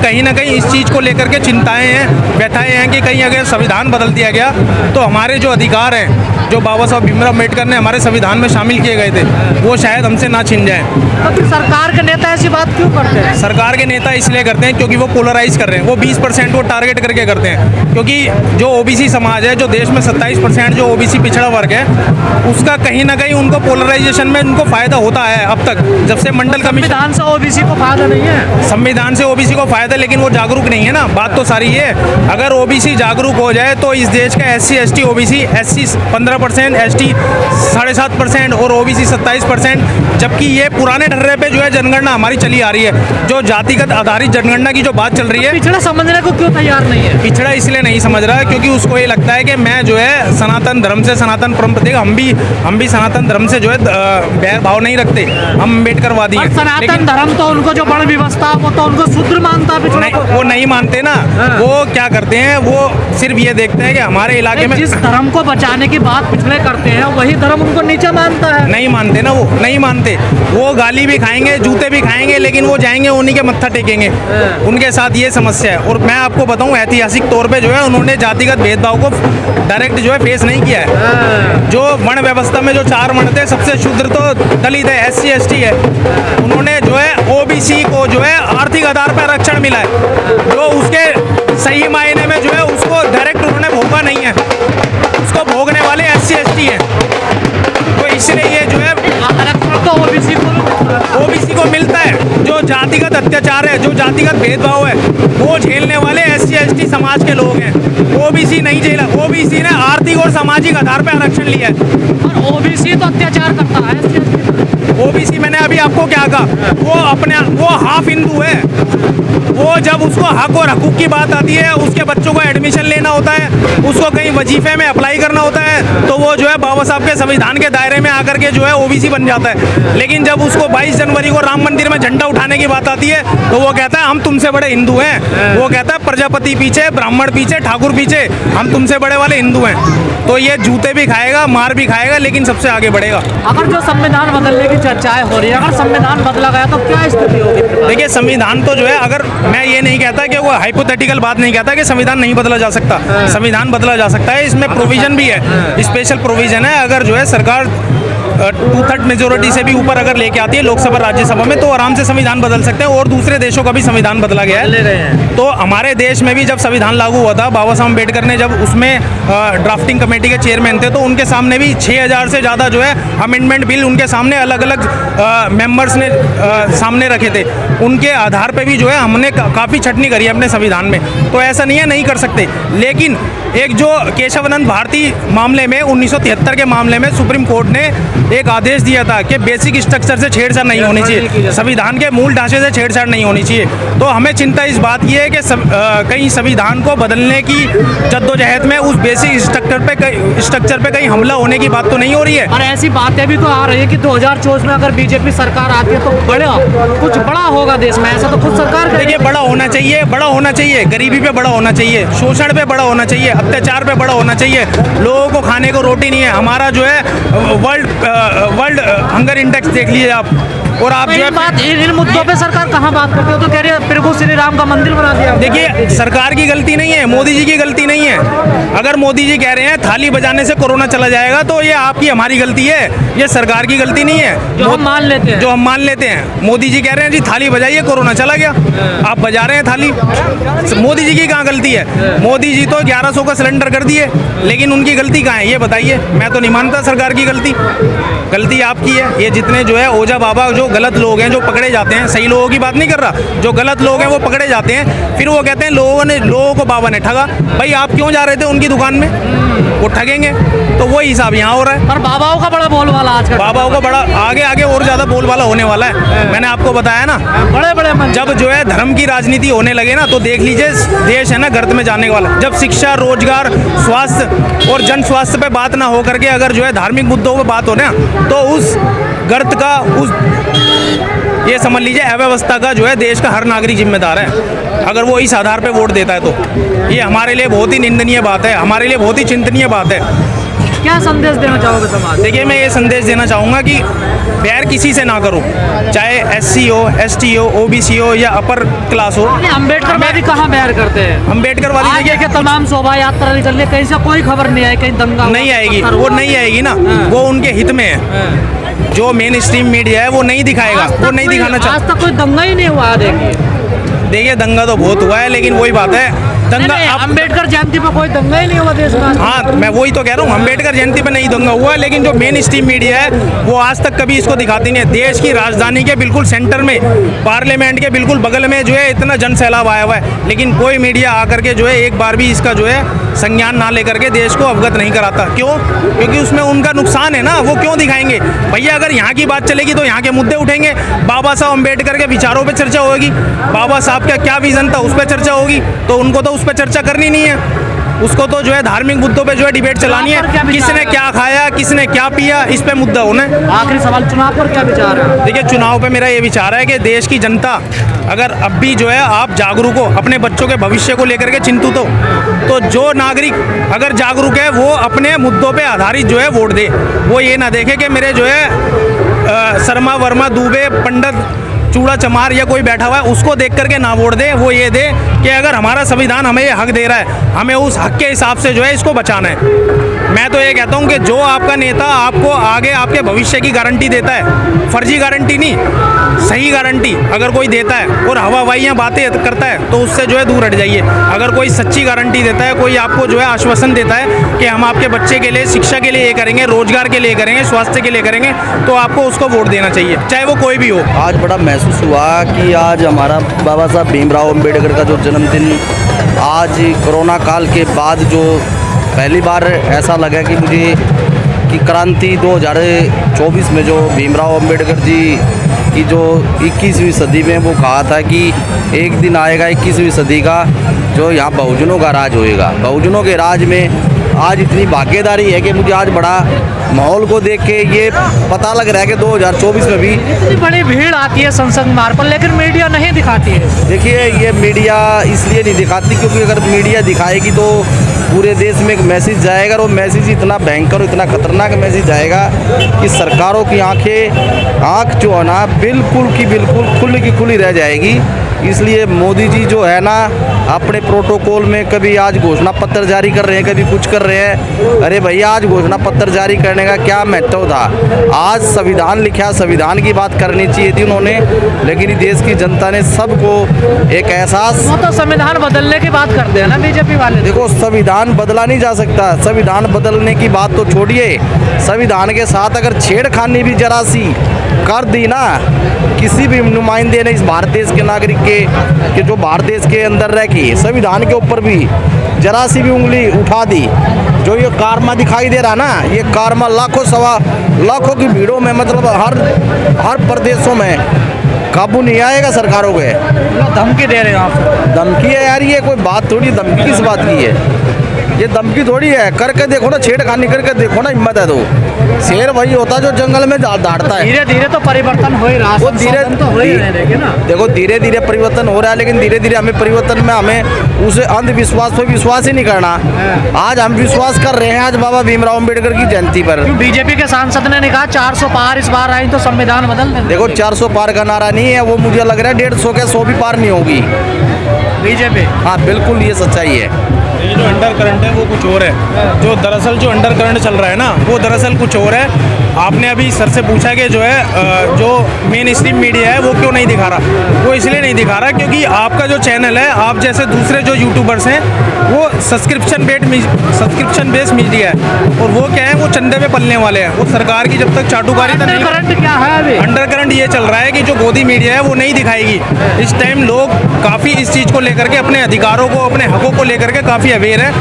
कहीं ना कहीं इस चीज़ को लेकर के चिंताएं हैं, व्यथाएं हैं कि कहीं अगर संविधान बदल दिया गया तो हमारे जो अधिकार हैं, जो बाबा साहब भीमराव अम्बेडकर ने हमारे संविधान में शामिल किए गए थे, वो शायद हमसे ना छिन जाएं। तो फिर सरकार के नेता ऐसी बात क्यों करते हैं? सरकार के नेता इसलिए करते हैं क्योंकि वो पोलराइज कर रहे हैं, वो 20% वो टारगेट करके करते हैं। क्योंकि जो ओबीसी समाज है, जो देश में 27% जो ओबीसी पिछड़ा वर्ग है, उसका कहीं ना कहीं उनको पोलराइजेशन में उनको फायदा होता है। अब तक जब से मंडल कमीशन, संविधान से ओबीसी को फायदा नहीं है। संविधान से ओबीसी को फायदा, लेकिन वो जागरूक नहीं है ना, बात तो सारी है। अगर ओबीसी जागरूक हो जाए तो इस देश का SC ST OBC, SC 15%, ST 7.5% और ओबीसी 27%, जबकि ये पुराने ढर्रे पे जो है जनगणना हमारी चली आ रही है। जो जातिगत आधारित जनगणना की जो बात चल रही है, पिछड़ा समझने को क्यों तैयार नहीं है? पिछड़ा इसलिए नहीं समझ रहा है क्योंकि उसको ये लगता है कि मैं जो है सनातन धर्म से, सनातन परंपरा, हम भी सनातन धर्म से जो है बैर भाव नहीं रखते, हम अम्बेडकरवादी हैं। सनातन धर्म तो उनको जो वर्ण व्यवस्था वो तो उनको शूद्र मानता है, पिछड़ा को। वो नहीं मानते ना। वो क्या करते हैं, वो सिर्फ ये देखते हैं कि हमारे इलाके में जिस धर्म को बचाने की बात पिछले करते हैं वही धर्म उनको नीचा मानता है। नहीं मानते ना, वो नहीं मानते। वो गाली भी खाएंगे, जूते भी खाएंगे, लेकिन वो जाएंगे उन्हीं के मत्था टेकेंगे। उनके साथ ये समस्या है। और मैं आपको बताऊं, ऐतिहासिक तौर पे जो है उन्होंने जातिगत भेदभाव को डायरेक्ट जो है फेस नहीं किया है। जो वर्ण व्यवस्था में जो 4 वर्ण थे, सबसे शूद्र तो दलित है, एससी एसटी है। उन्होंने जो है ओबीसी को जो है आर्थिक आधार पर आरक्षण मिला है, जो उसके सही मायने में जो है उसको डायरेक्ट उन्होंने भोगा नहीं है, उसको भोगने वाले एससी एसटी हैं। तो इसलिए ये जो है आरक्षण तो ओबीसी को मिलता है। जो जातिगत अत्याचार है, जो जातिगत भेदभाव है, वो झेलने वाले एससी एसटी समाज के लोग हैं। ओबीसी नहीं झेला। ओबीसी ने आर्थिक और सामाजिक आधार पर आरक्षण लिया है। और ओबीसी तो अत्याचार करता है। ओबीसी, मैंने अभी आपको क्या कहा, वो हाफ हिंदू है। वो जब उसको हक और हकूक की बात आती है, उसके बच्चों को एडमिशन लेना होता है, उसको कहीं वजीफे में अप्लाई करना होता है, तो वो जो है बाबा साहब के संविधान के दायरे में आकर के जो है ओबीसी बन जाता है। लेकिन जब उसको 22 जनवरी को राम मंदिर में झंडा उठाने की बात आती है, तो वो कहता है हम तुमसे बड़े हिंदू हैं। वो कहता है प्रजापति पीछे, ब्राह्मण पीछे, ठाकुर पीछे, हम तुमसे बड़े वाले हिंदू हैं। तो ये जूते भी खाएगा, मार भी खाएगा, लेकिन सबसे आगे बढ़ेगा। अगर जो संविधान बदलने की चर्चाएं हो रही है, अगर संविधान बदला गया तो क्या स्थिति होगी? देखिए, संविधान तो जो है, अगर मैं ये नहीं कहता कि वो हाइपोथेटिकल बात नहीं कहता कि संविधान नहीं बदला जा सकता, संविधान बदला जा सकता है। इसमें प्रोविजन भी है, स्पेशल प्रोविजन है। अगर जो है सरकार 2/3 मेजोरिटी से भी ऊपर अगर लेके आती है लोकसभा राज्यसभा में, तो आराम से संविधान बदल सकते हैं। और दूसरे देशों का भी संविधान बदला गया है। तो हमारे देश में भी जब संविधान लागू हुआ था, बाबा साहब अम्बेडकर ने जब उसमें ड्राफ्टिंग कमेटी के चेयरमैन थे, तो उनके सामने भी 6000 से ज़्यादा जो है अमेंडमेंट बिल उनके सामने अलग अलग मेंबर्स ने सामने रखे थे। उनके आधार पे भी जो है हमने काफ़ी छटनी करी है अपने संविधान में। तो ऐसा नहीं है नहीं कर सकते। लेकिन एक जो केशवानंद भारती मामले में 1973 के मामले में सुप्रीम कोर्ट ने एक आदेश दिया था कि बेसिक स्ट्रक्चर से छेड़छाड़ नहीं होनी चाहिए, संविधान के मूल ढांचे से छेड़छाड़ नहीं होनी चाहिए। तो हमें चिंता इस बात की है कि कहीं संविधान को बदलने की जद्दोजहद में उस बेसिक स्ट्रक्चर पे कहीं हमला होने की बात तो नहीं हो रही है। और ऐसी बातें भी तो आ रही है कि 2024 में अगर बीजेपी सरकार आती है तो कुछ बड़ा होगा देश में, ऐसा तो खुद सरकार। देखिए, बड़ा होना चाहिए, बड़ा होना चाहिए। गरीबी पे बड़ा होना चाहिए, शोषण पे बड़ा होना चाहिए, अत्याचार पे बड़ा होना चाहिए। लोगों को खाने को रोटी नहीं है। हमारा जो है वर्ल्ड हंगर इंडेक्स देख लीजिए आप। और आप जो है इन मुद्दों पे सरकार कहाँ बात करती है? तो कह रही है प्रभु श्री राम का मंदिर बना दिया। देखिए, सरकार की गलती नहीं है, मोदी जी की गलती नहीं है। अगर मोदी जी कह रहे हैं थाली बजाने से कोरोना चला जाएगा, तो ये आपकी हमारी गलती है, ये सरकार की गलती नहीं है। जो हम मान लेते हैं। मोदी जी कह रहे हैं जी थाली बजाइए, कोरोना चला गया, आप बजा रहे हैं थाली। मोदी जी की कहाँ गलती है? मोदी जी तो 1100 का सिलेंडर कर दिए, लेकिन उनकी गलती कहाँ है ये बताइए। मैं तो नहीं मानता सरकार की गलती आपकी है। ये जितने जो है ओझा बाबा जो गलत लोग हैं जो पकड़े जाते हैं, सही लोगों की बात नहीं कर रहा, जो गलत लोग हैं वो पकड़े जाते हैं, फिर वो कहते हैं लोगों को बाबा ने ठगा। भाई आप क्यों जा रहे थे उनकी दुकान में? वो ठगेंगे। तो वही हिसाब यहाँ हो रहा है। और बाबाओं का बड़ा बोलबाला आज का, बाबाओं का बड़ा आगे और ज्यादा बोलबाला होने वाला है। मैंने आपको बताया ना, बड़े जब जो है धर्म की राजनीति होने लगे ना, तो देख लीजिए देश है ना गर्त में जाने वाला। जब शिक्षा, रोजगार, स्वास्थ्य और जन स्वास्थ्य पे बात ना हो करके अगर जो है धार्मिक मुद्दों पे बात हो ना, तो उस गर्त का ये समझ लीजिए अव्यवस्था का जो है देश का हर नागरिक जिम्मेदार है। अगर वो इस आधार पे वोट देता है तो ये हमारे लिए बहुत ही निंदनीय बात है, हमारे लिए बहुत ही चिंतनीय बात है। क्या संदेश देना चाहोगे समाज? देखिए, मैं ये संदेश देना चाहूँगा कि बैर किसी से ना करो, चाहे SC हो, ST हो, OBC हो या अपर क्लास हो। अम्बेडकर वादी कहाँ बैर करते हैं? अम्बेडकर वाली आज देखिए देखिए तमाम शोभा यात्रा निकल रही है, कहीं से कोई खबर नहीं आई, कहीं दंगा हुआ, नहीं आएगी, पत्थर वो हुआ। नहीं आएगी ना, वो उनके हित में है। जो मेन स्ट्रीम मीडिया है वो नहीं दिखाएगा, वो नहीं दिखाना आज चाहता। तक कोई दंगा ही नहीं हुआ। देखिए दंगा तो बहुत हुआ है, लेकिन वही बात है, दंगा अब अम्बेडकर जयंती पर कोई दंगा ही नहीं हुआ देश में। हाँ, मैं वही तो कह रहा हूँ, अम्बेडकर जयंती पे नहीं दंगा हुआ, लेकिन जो मेन स्ट्रीम मीडिया है वो आज तक कभी इसको दिखाती नहीं है। देश की राजधानी के बिल्कुल सेंटर में, पार्लियामेंट के बिल्कुल बगल में जो है इतना जन सैलाब आया हुआ है, लेकिन कोई मीडिया आकर के जो है एक बार भी इसका जो है संज्ञान ना लेकर के देश को अवगत नहीं कराता। क्यों? क्योंकि उसमें उनका नुकसान है ना, वो क्यों दिखाएंगे भैया? अगर यहाँ की बात चलेगी तो यहाँ के मुद्दे उठेंगे, बाबा साहब अम्बेडकर के विचारों पर चर्चा होगी, बाबा साहब का क्या विजन था उस पर चर्चा होगी, तो उनको तो उस पर चर्चा करनी नहीं है। उसको तो जो है धार्मिक मुद्दों पे जो है डिबेट चलानी है, किसने क्या खाया, किसने क्या पिया, इस पे मुद्दा होना है। आखिरी सवाल, चुनाव पर क्या विचार है? देखिए, चुनाव पे मेरा ये विचार है कि देश की जनता अगर अब भी जो है आप जागरूक हो, अपने बच्चों के भविष्य को लेकर के चिंतित हो, तो जो नागरिक अगर जागरूक है वो अपने मुद्दों पे आधारित जो है वोट दे। वो ये ना देखे कि मेरे जो है शर्मा वर्मा दुबे पंडित चूड़ा चमार या कोई बैठा हुआ है उसको देख करके ना वोट दे। वो ये दे कि अगर हमारा संविधान हमें ये हक दे रहा है, हमें उस हक के हिसाब से जो है इसको बचाना है। मैं तो ये कहता हूँ कि जो आपका नेता आपको आगे आपके भविष्य की गारंटी देता है, फर्जी गारंटी नहीं, सही गारंटी अगर कोई देता है और हवाबाइयाँ बातें करता है तो उससे जो है दूर हट जाइए। अगर कोई सच्ची गारंटी देता है, कोई आपको जो है आश्वासन देता है कि हम आपके बच्चे के लिए, शिक्षा के लिए ये करेंगे, रोजगार के लिए करेंगे, स्वास्थ्य के लिए करेंगे, तो आपको उसको वोट देना चाहिए, चाहे वो कोई भी हो। आज बड़ा महसूस हुआ कि आज हमारा बाबा साहब भीमराव अम्बेडकर का जो जन्मदिन, आज कोरोना काल के बाद जो पहली बार ऐसा लगा कि मुझे कि क्रांति 2024 में जो भीमराव अम्बेडकर जी की जो 21वीं सदी में वो कहा था कि एक दिन आएगा 21वीं सदी का जो यहाँ बहुजनों का राज होएगा। बहुजनों के राज में आज इतनी भागीदारी है कि मुझे आज बड़ा माहौल को देख के ये पता लग रहा है कि 2024 में भी इतनी बड़ी भीड़ आती है संसद मार्ग पर, लेकिन मीडिया नहीं दिखाती है। देखिए, ये मीडिया इसलिए नहीं दिखाती क्योंकि अगर मीडिया दिखाएगी तो पूरे देश में एक मैसेज जाएगा, और वो मैसेज इतना भयंकर, इतना खतरनाक मैसेज जाएगा कि सरकारों की आँख जो है ना बिल्कुल की बिल्कुल खुली की खुली रह जाएगी। इसलिए मोदी जी जो है ना अपने प्रोटोकॉल में कभी आज घोषणा पत्र जारी कर रहे हैं, कभी कुछ कर रहे हैं। अरे भैया, आज घोषणा पत्र जारी करने का क्या महत्व था? आज संविधान लिखा, संविधान की बात करनी चाहिए थी उन्होंने, लेकिन देश की जनता ने सबको एक एहसास। वो तो संविधान बदलने की बात करते हैं ना बीजेपी वाले। देखो, संविधान बदला नहीं जा सकता। संविधान बदलने की बात तो छोड़िए, संविधान के साथ अगर छेड़खानी भी जरा सी कर दी ना किसी भी नुमाइंदे ने इस भारत देश के नागरिक के जो भारत देश के अंदर रह के संविधान के ऊपर भी जरा सी भी उंगली उठा दी, जो ये कारमा दिखाई दे रहा ना, ये कारमा लाखों सवा लाखों की भीड़ों में, मतलब हर प्रदेशों में काबू नहीं आएगा सरकारों के। धमकी दे रहे हो आप? धमकी है यार, ये कोई बात थोड़ी, धमकी किस बात की है? ये धमकी थोड़ी है। करके देखो ना, छेड़खानी करके देखो ना, हिम्मत है तो। शेर वही होता है जो जंगल में दौड़ता है। धीरे धीरे तो परिवर्तन हो ही रहा है, वो धीरे तो हो ही रहे हैं, देखिए ना। देखो, धीरे धीरे परिवर्तन हो रहा है, लेकिन धीरे धीरे हमें परिवर्तन में हमें उसे अंधविश्वास पर विश्वास ही नहीं करना। आज हम विश्वास कर रहे हैं आज बाबा भीमराव अम्बेडकर की जयंती पर। बीजेपी के सांसद ने कहा 400 पार इस बार आई तो संविधान बदल दें। देखो, 400 पार का नारा नहीं है वो, मुझे लग रहा है 150 के 100 भी पार नहीं होगी बीजेपी। हाँ, बिल्कुल ये सच्चाई है। ये जो अंडर करंट है वो कुछ और है, जो दरअसल जो अंडर करंट चल रहा है ना वो दरअसल कुछ और है। आपने अभी सर से पूछा कि जो है जो मेन स्ट्रीम मीडिया है वो क्यों नहीं दिखा रहा। वो इसलिए नहीं दिखा रहा क्योंकि आपका जो चैनल है, आप जैसे दूसरे जो यूट्यूबर्स हैं वो सब्सक्रिप्शन बेस्ड मीडिया है, और वो क्या है, वो चंदे पे पलने वाले हैं। वो सरकार की जब तक चाटुकारिता नहीं। करंट क्या है अभी? अंडर करंट ये चल रहा है कि जो गोदी मीडिया है वो नहीं दिखाएगी। इस टाइम लोग काफ़ी इस चीज़ को लेकर के, अपने अधिकारों को, अपने हकों को लेकर के काफ़ी अवेयर है।